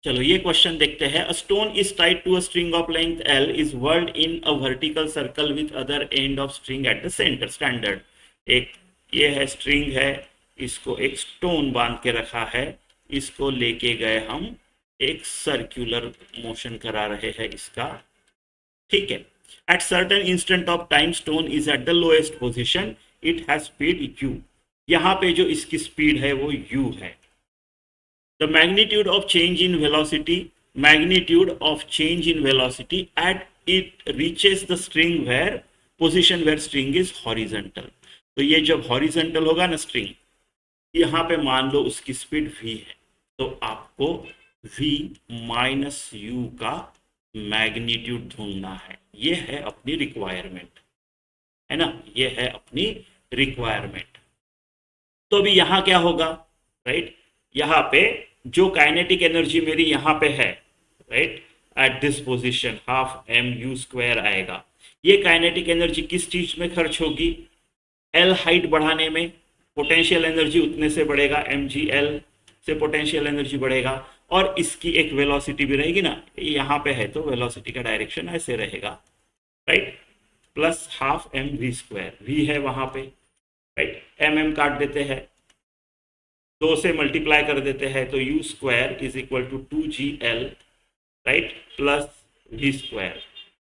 चलो ये क्वेश्चन देखते हैं। A stone is tied to a string of length l is whirled in a vertical circle with other end of string at the center. Standard एक ये है string है, इसको एक स्टोन बांध के रखा है, इसको लेके गए हम एक सर्कुलर मोशन करा रहे हैं इसका, ठीक है। At certain instant of time stone is at the lowest position, it has speed you. यहाँ पे जो इसकी स्पीड है वो u है। The magnitude of change in velocity, magnitude of change in velocity at it reaches the string where position where string is horizontal। तो ये जब horizontal होगा ना string, यहाँ पे मान लो उसकी स्पीड v है, तो आपको v माइनस u का मैग्नीट्यूड ढूंढना है। ये है अपनी रिक्वायरमेंट, है ना, ये है अपनी रिक्वायरमेंट। तो अभी यहाँ क्या होगा, राइट, यहाँ पे जो काइनेटिक एनर्जी मेरी यहाँ पे है, right, at this position half m u square आएगा। ये काइनेटिक एनर्जी किस चीज में खर्च होगी, एल हाइट बढ़ाने में, पोटेंशियल एनर्जी उतने से बढ़ेगा, एम जी एल से पोटेंशियल एनर्जी बढ़ेगा, और इसकी एक वेलोसिटी भी रहेगी ना, यहाँ पे है तो वेलोसिटी का डायरेक्शन ऐसे रहेगा, right, plus half m v square, v है वहां पे, राइट, एम एम काट देते हैं, 2 से मल्टीप्लाई कर देते हैं, तो u square is equal to 2gl, right, plus v square.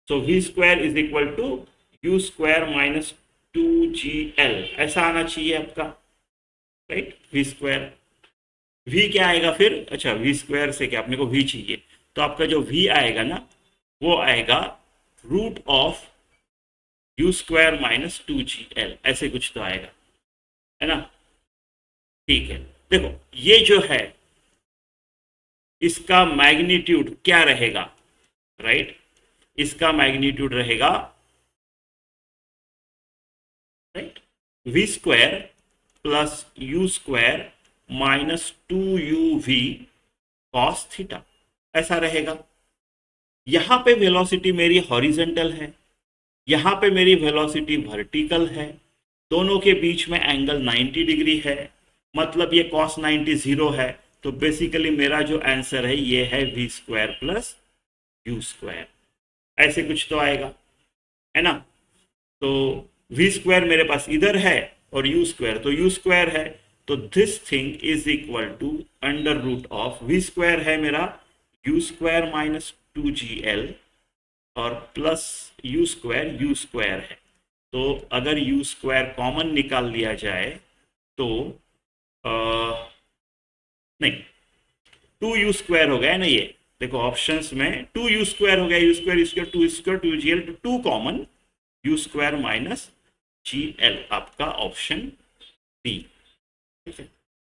So v square is equal to u square minus 2gl, ऐसा आना चाहिए आपका, राइट, वी स्क्वायर। वी क्या आएगा फिर, अच्छा वी स्क्वायर से क्या अपने को वी चाहिए, तो आपका जो वी आएगा ना वो आएगा root of u square minus 2gl, ऐसे कुछ तो आएगा, है ना, ठीक है। देखो ये जो है इसका मैग्नीट्यूड क्या रहेगा, राइट, इसका मैग्नीट्यूड रहेगा, right, v square plus u square minus 2uv cos theta, ऐसा रहेगा। यहां पे वेलोसिटी मेरी हॉरिजेंटल है, यहां पे मेरी वेलोसिटी वर्टिकल है, दोनों के बीच में एंगल 90 डिग्री है, मतलब ये cos 90 जीरो है। तो बेसिकली मेरा जो आंसर है ये है v square plus u square, ऐसे कुछ तो आएगा, है ना। तो वी स्क्वायर मेरे पास इधर है और यू स्क्वायर, तो यू स्क्वायर है, तो this thing is equal to under root of v square है मेरा यू स्क्वायर माइनस 2gl और प्लस यू स्क्वायर है। तो अगर यू स्क्वायर कॉमन निकाल लिया जाए तो नहीं, 2u स्क्वायर हो गया ना ये, देखो ऑप्शंस में 2u स्क्वायर हो गया, यू स्क्वायर 2gl, तो 2 common, you square minus gl आपका ऑप्शन बी, ठीक है।